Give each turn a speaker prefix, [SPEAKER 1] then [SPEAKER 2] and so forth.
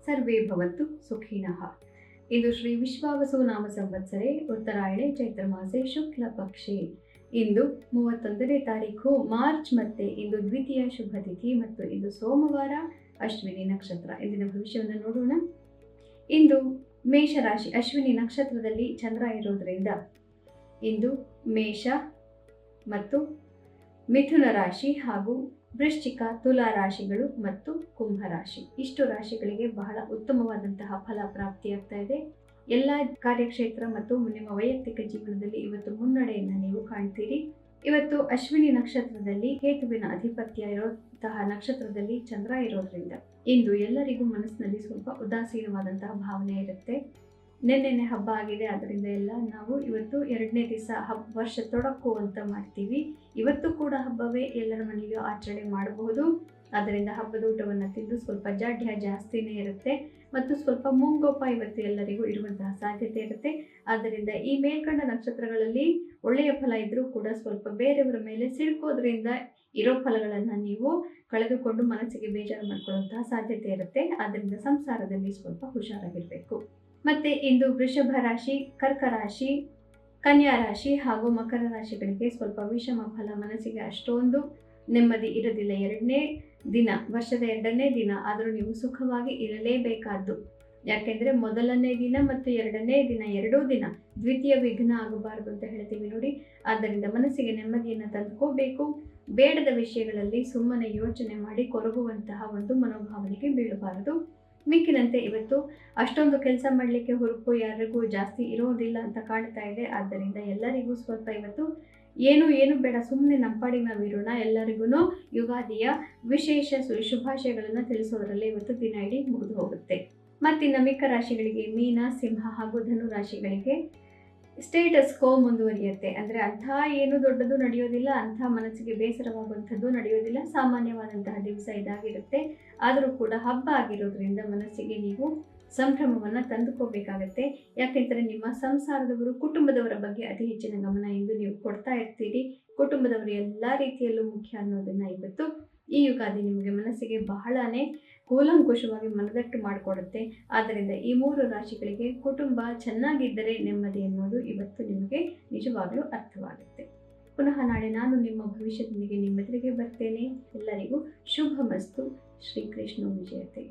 [SPEAKER 1] ಸರ್ವೇ ಭವಂತು ಸುಖಿನಃ. ಇಂದು ಶ್ರೀ ವಿಶ್ವಾವಸು ನಾಮ ಸಂವತ್ಸರೆ ಉತ್ತರಾಯಣೆ ಚೈತ್ರ ಮಾಸೆ ಶುಕ್ಲ ಪಕ್ಷೆ. ಇಂದು 31ನೇ ತಾರೀಕು ಮಾರ್ಚ್ ಮತ್ತೆ ಇಂದು ದ್ವಿತೀಯ ಶುಭ ತಿಥಿ ಮತ್ತು ಇಂದು ಸೋಮವಾರ ಅಶ್ವಿನಿ ನಕ್ಷತ್ರ. ಇಂದಿನ ಭವಿಷ್ಯವನ್ನು ನೋಡೋಣ. ಇಂದು ಮೇಷರಾಶಿ ಅಶ್ವಿನಿ ನಕ್ಷತ್ರದಲ್ಲಿ ಚಂದ್ರ ಇರೋದ್ರಿಂದ ಇಂದು ಮೇಷ ಮತ್ತು ಮಿಥುನ ರಾಶಿ ಹಾಗೂ ವೃಶ್ಚಿಕ, ತುಲಾ ರಾಶಿಗಳು ಮತ್ತು ಕುಂಭ ರಾಶಿ ಇಷ್ಟು ರಾಶಿಗಳಿಗೆ ಬಹಳ ಉತ್ತಮವಾದಂತಹ ಫಲ ಪ್ರಾಪ್ತಿಯಾಗ್ತಾ ಇದೆ. ಎಲ್ಲ ಕಾರ್ಯಕ್ಷೇತ್ರ ಮತ್ತು ನಿಮ್ಮ ವೈಯಕ್ತಿಕ ಜೀವನದಲ್ಲಿ ಇವತ್ತು ಮುನ್ನಡೆಯನ್ನು ನೀವು ಕಾಣ್ತೀರಿ. ಇವತ್ತು ಅಶ್ವಿನಿ ನಕ್ಷತ್ರದಲ್ಲಿ ಕೇತುವಿನ ಅಧಿಪತ್ಯ ಇರುವಂತಹ ನಕ್ಷತ್ರದಲ್ಲಿ ಚಂದ್ರ ಇರೋದ್ರಿಂದ ಇಂದು ಎಲ್ಲರಿಗೂ ಮನಸ್ಸಿನಲ್ಲಿ ಸ್ವಲ್ಪ ಉದಾಸೀನವಾದಂತಹ ಭಾವನೆ ಇರುತ್ತೆ. ನಿನ್ನೆನೆ ಹಬ್ಬ ಆಗಿದೆ, ಅದರಿಂದ ಎಲ್ಲ ನಾವು ಇವತ್ತು 2ನೇ ದಿವಸ ವರ್ಷ ತೊಡಕು ಅಂತ ಮಾಡ್ತೀವಿ. ಇವತ್ತು ಕೂಡ ಹಬ್ಬವೇ, ಎಲ್ಲರ ಮನೆಯಲ್ಲೂ ಆಚರಣೆ ಮಾಡಬಹುದು. ಅದರಿಂದ ಹಬ್ಬದ ಊಟವನ್ನು ತಿಂದು ಸ್ವಲ್ಪ ಜಾಡ್ಯ ಜಾಸ್ತಿನೇ ಇರುತ್ತೆ ಮತ್ತು ಸ್ವಲ್ಪ ಮುಂಗೋಪ ಇವತ್ತು ಎಲ್ಲರಿಗೂ ಇರುವಂತಹ ಸಾಧ್ಯತೆ ಇರುತ್ತೆ. ಆದ್ದರಿಂದ ಈ ಮೇಲ್ಕಂಡ ನಕ್ಷತ್ರಗಳಲ್ಲಿ ಒಳ್ಳೆಯ ಫಲ ಇದ್ರೂ ಕೂಡ ಸ್ವಲ್ಪ ಬೇರೆಯವರ ಮೇಲೆ ಸಿಡ್ಕೋದ್ರಿಂದ ಇರೋ ಫಲಗಳನ್ನು ನೀವು ಕಳೆದುಕೊಂಡು ಮನಸ್ಸಿಗೆ ಬೇಜಾರು ಮಾಡ್ಕೊಳ್ಳುವಂತಹ ಸಾಧ್ಯತೆ ಇರುತ್ತೆ. ಆದ್ದರಿಂದ ಸಂಸಾರದಲ್ಲಿ ಸ್ವಲ್ಪ ಹುಷಾರಾಗಿರಬೇಕು. ಮತ್ತೆ ಇಂದು ವೃಷಭ ರಾಶಿ, ಕರ್ಕ ರಾಶಿ, ಕನ್ಯಾ ರಾಶಿ ಹಾಗೂ ಮಕರ ರಾಶಿಗಳಿಗೆ ಸ್ವಲ್ಪ ವಿಷಮ ಫಲ. ಮನಸ್ಸಿಗೆ ಅಷ್ಟೊಂದು ನೆಮ್ಮದಿ ಇರೋದಿಲ್ಲ. 2ನೇ ದಿನ, ವರ್ಷದ 2ನೇ ದಿನ ಆದರೂ ನೀವು ಸುಖವಾಗಿ ಇರಲೇಬೇಕಾದ್ದು. ಯಾಕೆಂದರೆ ಮೊದಲನೇ ದಿನ ಮತ್ತು 2ನೇ ದಿನ ಎರಡೂ ದಿನ ದ್ವಿತೀಯ ವಿಘ್ನ ಆಗಬಾರದು ಅಂತ ಹೇಳ್ತೀವಿ ನೋಡಿ. ಆದ್ದರಿಂದ ಮನಸ್ಸಿಗೆ ನೆಮ್ಮದಿಯನ್ನು ತಂದುಕೋಬೇಕು. ಬೇಡದ ವಿಷಯಗಳಲ್ಲಿ ಸುಮ್ಮನೆ ಯೋಚನೆ ಮಾಡಿ ಕೊರಗುವಂತಹ ಒಂದು ಮನೋಭಾವನೆಗೆ ಬೀಳಬಾರದು. ಮಿಕ್ಕಿನಂತೆ ಇವತ್ತು ಅಷ್ಟೊಂದು ಕೆಲಸ ಮಾಡಲಿಕ್ಕೆ ಹುರುಪು ಯಾರಿಗೂ ಜಾಸ್ತಿ ಇರೋದಿಲ್ಲ ಅಂತ ಕಾಣ್ತಾ ಇದೆ. ಆದ್ದರಿಂದ ಎಲ್ಲರಿಗೂ ಸ್ವಲ್ಪ ಇವತ್ತು ಏನು ಬೇಡ, ಸುಮ್ಮನೆ ನಮ್ಮ ಪಾಡಿಗೆ ನಾವು ಇರೋಣ. ಎಲ್ಲರಿಗೂ ಯುಗಾದಿಯ ವಿಶೇಷ ಶುಭಾಶಯಗಳನ್ನು ತಿಳಿಸೋದ್ರಲ್ಲೇ ಇವತ್ತು ದಿನ ಇಡೀ ಮುಗಿದು ಹೋಗುತ್ತೆ. ಮತ್ತಿನ್ನು ಮಿಕ್ಕ ರಾಶಿಗಳಿಗೆ ಮೀನ, ಸಿಂಹ ಹಾಗೂ ಧನು ರಾಶಿಗಳಿಗೆ ಸ್ಟೇಟಸ್ ಕೋ ಮುಂದುವರಿಯುತ್ತೆ. ಅಂದರೆ ಅಂಥ ಏನು ದೊಡ್ಡದು ನಡೆಯೋದಿಲ್ಲ, ಅಂಥ ಮನಸ್ಸಿಗೆ ಬೇಸರವಾಗುವಂಥದ್ದು ನಡೆಯೋದಿಲ್ಲ. ಸಾಮಾನ್ಯವಾದಂತಹ ದಿವಸ ಇದಾಗಿರುತ್ತೆ. ಆದರೂ ಕೂಡ ಹಬ್ಬ ಆಗಿರೋದ್ರಿಂದ ಮನಸ್ಸಿಗೆ ನೀವು ಸಂಭ್ರಮವನ್ನು ತಂದುಕೋಬೇಕಾಗತ್ತೆ. ಯಾಕೆಂದರೆ ನಿಮ್ಮ ಸಂಸಾರದವರು, ಕುಟುಂಬದವರ ಬಗ್ಗೆ ಅತಿ ಹೆಚ್ಚಿನ ಗಮನ ಇಂದು ನೀವು ಕೊಡ್ತಾ ಇರ್ತೀರಿ. ಕುಟುಂಬದವರು ಎಲ್ಲ ರೀತಿಯಲ್ಲೂ ಮುಖ್ಯ ಅನ್ನೋದನ್ನು ಇವತ್ತು ಈ ಯುಗಾದಿ ನಿಮಗೆ ಮನಸ್ಸಿಗೆ ಬಹಳನೇ ಕೂಲಂಕುಷವಾಗಿ ಮನದಟ್ಟು ಮಾಡಿಕೊಡುತ್ತೆ. ಆದ್ದರಿಂದ ಈ 3 ರಾಶಿಗಳಿಗೆ ಕುಟುಂಬ ಚೆನ್ನಾಗಿದ್ದರೆ ನೆಮ್ಮದಿ ಅನ್ನೋದು ಇವತ್ತು ನಿಮಗೆ ನಿಜವಾಗಲೂ ಅರ್ಥವಾಗುತ್ತೆ. ಪುನಃ ನಾಳೆ ನಾನು ನಿಮ್ಮ ಭವಿಷ್ಯದೊಂದಿಗೆ ನಿಮ್ಮೆದುರಿಗೆ ಬರ್ತೇನೆ. ಎಲ್ಲರಿಗೂ ಶುಭ ಮಸ್ತು. ಶ್ರೀಕೃಷ್ಣ ವಿಜಯತೆ.